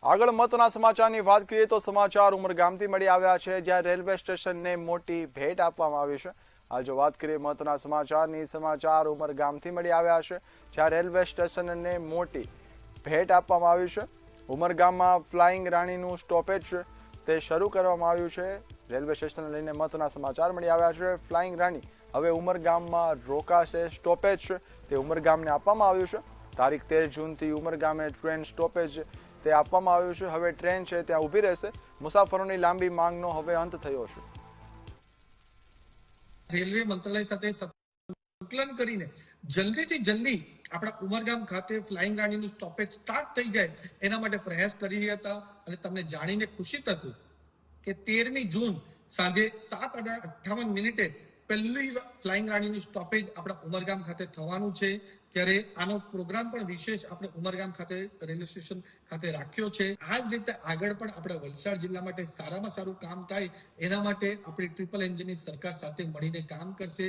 આગળ મહત્વના સમાચારની વાત કરીએ તો સમાચાર ઉમરગામથી મળી આવ્યા છે, જ્યાં રેલવે સ્ટેશનને મોટી ભેટ આપવામાં આવી છે। આ જો વાત કરીએ મહત્વના સમાચારની, સમાચાર ઉમરગામથી મળી આવ્યા છે, જ્યાં રેલવે સ્ટેશનને મોટી ભેટ આપવામાં આવી છે। ઉમરગામમાં ફ્લાઇંગ રાણીનું સ્ટોપેજ છે તે શરૂ કરવામાં આવ્યું છે। રેલવે સ્ટેશનને લઈને મહત્વના સમાચાર મળી આવ્યા છે। ફ્લાઇંગ રાણી હવે ઉમરગામમાં રોકાશે। સ્ટોપેજ છે તે ઉમરગામને આપવામાં આવ્યું છે। તારીખ 13 જૂનથી ઉમરગામે ટ્રેન સ્ટોપેજ તે આપવામાં આવ્યું છે। હવે ટ્રેન છે ત્યાં ઊભી રહેશે। મુસાફરોની લાંબી માંગનો હવે અંત થયો છે। રેલવે મંત્રાલય સાથે સંકલન કરીને જલ્દીથી જલ્દી આપણા ઉમરગામ ખાતે ફ્લાઇંગ રાણીનું સ્ટોપેજ સ્ટાર્ટ થઈ જાય એના માટે પ્રયાસ કરી રહ્યા હતા। અને તમને જાણીને ખુશી થશે કે 13મી જૂન સાંજે 7:58 પહેલી ફ્લાઇંગ રાણીનું સ્ટોપેજ આપણા ઉમરગામ ખાતે થવાનું છે। ત્યારે આનો પ્રોગ્રામ પણ વિશેષ આપણે ઉમરગામ ખાતે રેલવે સ્ટેશન ખાતે રાખ્યો છે। આ જ રીતે આગળ પણ આપણા વલસાડ જિલ્લા માટે સારામાં સારું કામ થાય એના માટે આપણી ટ્રિપલ એન્જિનની સરકાર સાથે મળીને કામ કરશે।